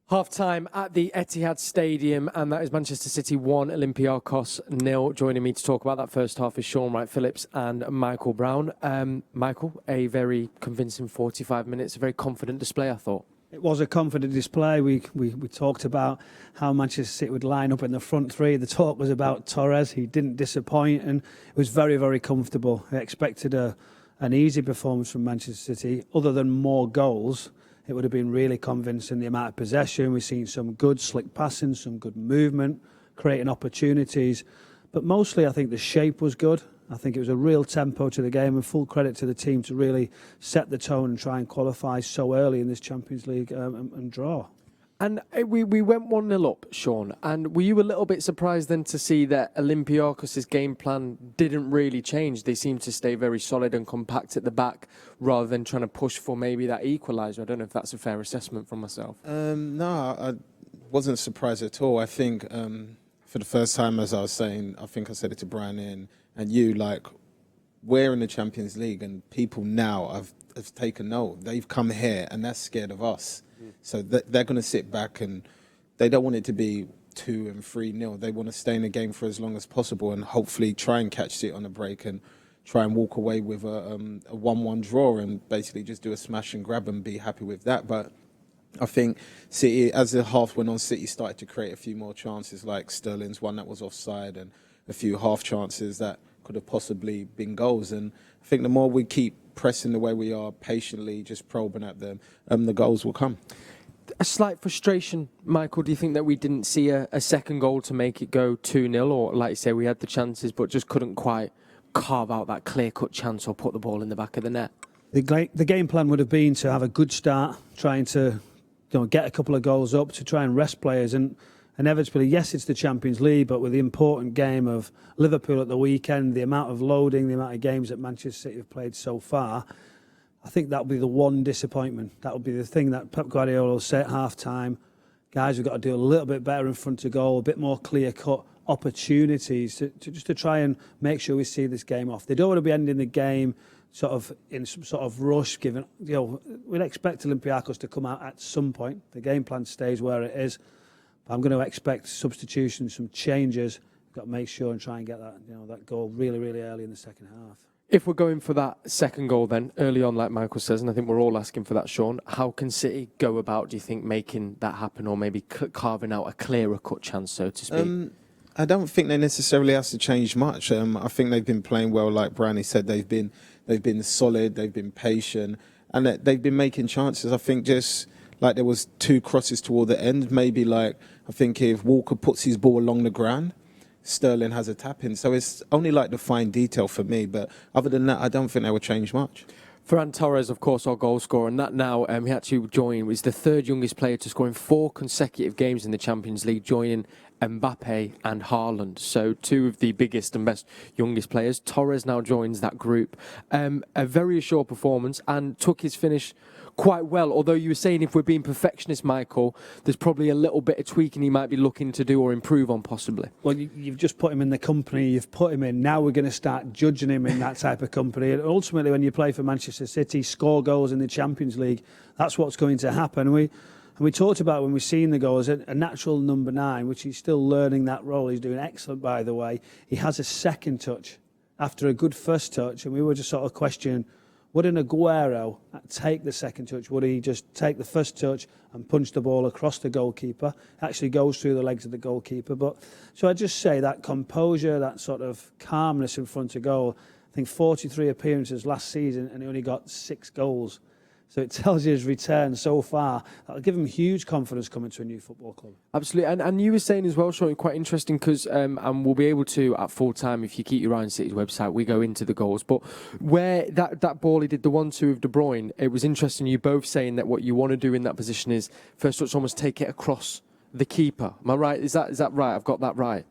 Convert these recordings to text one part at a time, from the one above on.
Half-time at the Etihad Stadium, and that is Manchester City 1, Olympiakos 0. Joining me to talk about that first half is Shaun Wright-Phillips and Michael Brown. Michael, a very convincing 45 minutes, a very confident display, I thought. It was a confident display. We talked about how Manchester City would line up in the front three. The talk was about Torres. He didn't disappoint and it was very, very comfortable. I expected an easy performance from Manchester City. Other than more goals, it would have been really convincing, the amount of possession. We've seen some good slick passing, some good movement, creating opportunities. But mostly I think the shape was good. I think it was a real tempo to the game, and full credit to the team to really set the tone and try and qualify so early in this Champions League and draw. And we went 1-0 up, Shaun, and were you a little bit surprised then to see that Olympiacos' game plan didn't really change? They seemed to stay very solid and compact at the back rather than trying to push for maybe that equaliser. I don't know if that's a fair assessment from myself. No, I wasn't surprised at all. I think for the first time, as I was saying, I think I said it to Bruyne and you, like, we're in the Champions League and people now have taken note. They've come here and they're scared of us. So they're going to sit back and they don't want it to be 2 and 3-0. They want to stay in the game for as long as possible and hopefully try and catch it on a break and try and walk away with a 1-1 draw and basically just do a smash and grab and be happy with that. But I think City, as the half went on, City started to create a few more chances, like Sterling's one that was offside and a few half chances that could have possibly been goals. And I think the more we keep pressing the way we are, patiently just probing at them, the goals will come. A slight frustration, Michael. Do you think that we didn't see a second goal to make it go 2-0, or like you say, we had the chances but just couldn't quite carve out that clear-cut chance or put the ball in the back of the net? The game plan would have been to have a good start, trying to get a couple of goals up to try and rest players, and inevitably, yes, it's the Champions League, but with the important game of Liverpool at the weekend, the amount of loading, the amount of games that Manchester City have played so far, I think that will be the one disappointment. That will be the thing that Pep Guardiola will say at half-time. Guys, we've got to do a little bit better in front of goal, a bit more clear-cut opportunities to try and make sure we see this game off. They don't want to be ending the game sort of in some sort of rush, given, we'd expect Olympiacos to come out at some point. The game plan stays where it is. I'm going to expect substitutions, some changes. Got to make sure and try and get that, that goal really, really early in the second half. If we're going for that second goal then, early on, like Michael says, and I think we're all asking for that, Shaun, how can City go about, do you think, making that happen, or maybe carving out a clearer cut chance, so to speak? I don't think they necessarily have to change much. I think they've been playing well, like Brownie said. They've been solid, they've been patient, and they've been making chances. I think just like there was 2 crosses toward the end, maybe like I think if Walker puts his ball along the ground, Sterling has a tap in. So it's only like the fine detail for me. But other than that, I don't think they would change much. Ferran Torres, of course, our goal scorer, and that now he actually joined, was the 3rd youngest player to score in 4 consecutive games in the Champions League, joining Mbappe and Haaland. So 2 of the biggest and best youngest players. Torres now joins that group. A very assured performance and took his finish quite well, although you were saying if we're being perfectionist, Michael, there's probably a little bit of tweaking he might be looking to do or improve on possibly. Well, you've just put him in the company you've put him in. Now we're going to start judging him in that type of company. And ultimately, when you play for Manchester City, score goals in the Champions League, that's what's going to happen. And we talked about when we've seen the goals, a natural number 9, which he's still learning that role. He's doing excellent, by the way. He has a second touch after a good first touch, and we were just sort of questioning, would an Aguero take the second touch? Would he just take the first touch and punch the ball across the goalkeeper? It actually goes through the legs of the goalkeeper. But so I just say that composure, that sort of calmness in front of goal. I think 43 appearances last season and he only got 6 goals. So it tells you his return so far. That'll give him huge confidence coming to a new football club. Absolutely. And you were saying as well, Shaun, quite interesting, because and we'll be able to, at full time, if you keep your eye on City's website, we go into the goals. But where that ball, he did the 1-2 of De Bruyne, it was interesting, you both saying that what you want to do in that position is, first touch, almost take it across the keeper. Am I right? Is that right? I've got that right?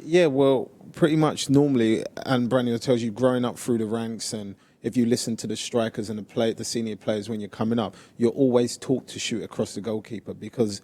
Yeah, well, pretty much normally, and Brandon tells you, growing up through the ranks, and if you listen to the strikers and the senior players when you're coming up, you're always taught to shoot across the goalkeeper, because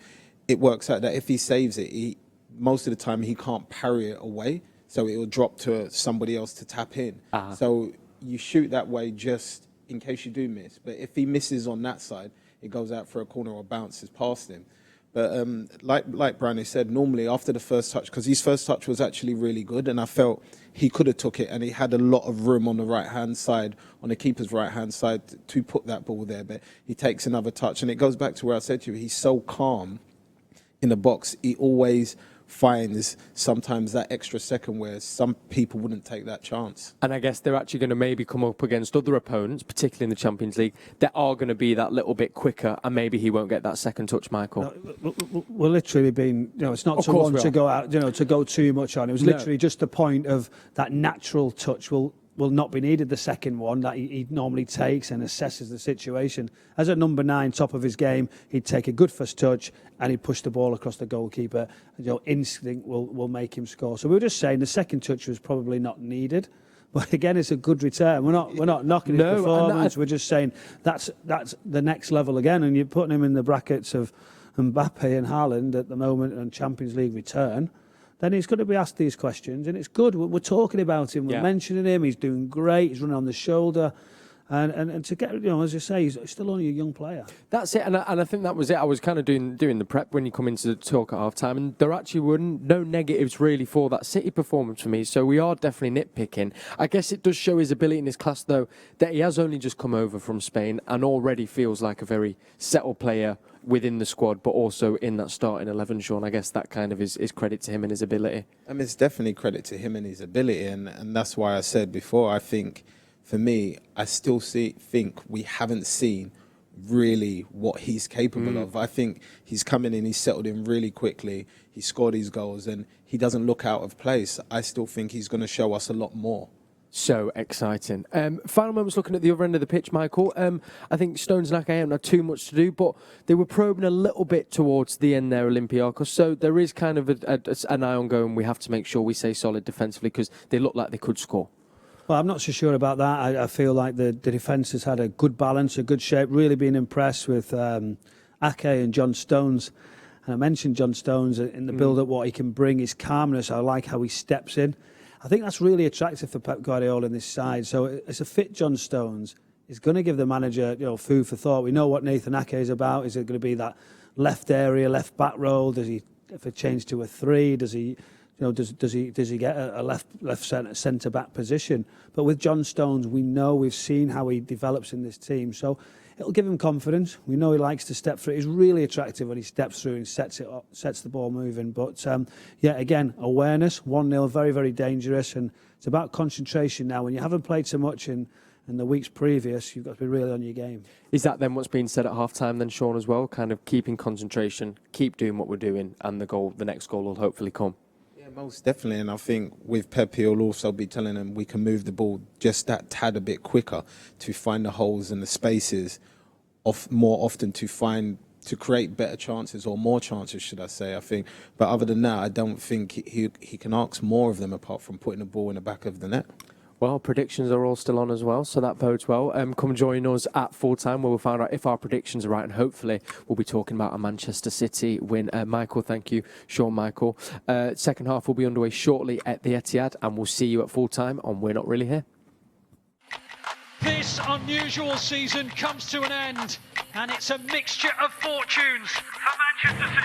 it works out that if he saves it, most of the time he can't parry it away, so it will drop to somebody else to tap in. So you shoot that way just in case you do miss. But if he misses on that side, it goes out for a corner or bounces past him. But like Brownie said, normally after the first touch, because his first touch was actually really good, and I felt he could have took it, and he had a lot of room on the right-hand side, on the keeper's right-hand side, to put that ball there. But he takes another touch, and it goes back to where I said to you, he's so calm in the box. He always finds sometimes that extra second where some people wouldn't take that chance. And I guess they're actually going to maybe come up against other opponents, particularly in the Champions League, that are going to be that little bit quicker, and maybe he won't get that second touch, Michael. No, we're literally being, it's not to want to go out, to go too much on. It was literally just the point of that natural touch will not be needed, the second one that he normally takes and assesses the situation. As a number 9, top of his game, he'd take a good first touch and he'd push the ball across the goalkeeper. Instinct will make him score. So we were just saying the second touch was probably not needed. But again, it's a good return. We're not knocking his performance. We're just saying that's the next level again. And you're putting him in the brackets of Mbappe and Haaland at the moment and Champions League return. Then he's going to be asked these questions, and it's good. We're talking about him, we're mentioning him. He's doing great. He's running on the shoulder, and to get, as you say, he's still only a young player. That's it, and I think that was it. I was kind of doing the prep when you come into the talk at half time, and there actually were no negatives really for that City performance for me. So we are definitely nitpicking. I guess it does show his ability in his class, though, that he has only just come over from Spain and already feels like a very settled player within the squad, but also in that starting 11, Sean. I guess that kind of is credit to him and his ability. I mean, it's definitely credit to him and his ability, and that's why I said before, I think, for me, I still think we haven't seen really what he's capable of. I think he's come in and he's settled in really quickly. He scored his goals, and he doesn't look out of place. I still think he's going to show us a lot more. So exciting. Final moments looking at the other end of the pitch, Michael. I think Stones and Ake haven't had too much to do, but they were probing a little bit towards the end there, Olympiacos. So there is kind of an eye on going, we have to make sure we stay solid defensively because they look like they could score. Well, I'm not so sure about that. I feel like the defence has had a good balance, a good shape, really been impressed with Ake and John Stones. And I mentioned John Stones in the build-up, what he can bring, his calmness. I like how he steps in. I think that's really attractive for Pep Guardiola in this side. So it's a fit John Stones. He's going to give the manager, food for thought. We know what Nathan Ake is about. Is it going to be that left area, left back role? Does he, if it change to a 3? Does he, does he get a left centre back position? But with John Stones, we've seen how he develops in this team. So it'll give him confidence. We know he likes to step through. He's really attractive when he steps through and sets it up, sets the ball moving. But again, awareness, 1-0, very, very dangerous. And it's about concentration now. When you haven't played so much in the weeks previous, you've got to be really on your game. Is that then what's being said at half time then, Sean, as well? Kind of keeping concentration, keep doing what we're doing, and the next goal will hopefully come. Most definitely, and I think with Pep, he'll also be telling them we can move the ball just that tad a bit quicker to find the holes and the spaces more often to create better chances or more chances, should I say. I think, but other than that, I don't think he can ask more of them apart from putting the ball in the back of the net. Well, predictions are all still on as well, so that bodes well. Come join us at full time where we'll find out if our predictions are right, and hopefully we'll be talking about a Manchester City win. Michael, thank you. Sean, Michael. Second half will be underway shortly at the Etihad, and we'll see you at full time on We're Not Really Here. This unusual season comes to an end, and it's a mixture of fortunes for Manchester City.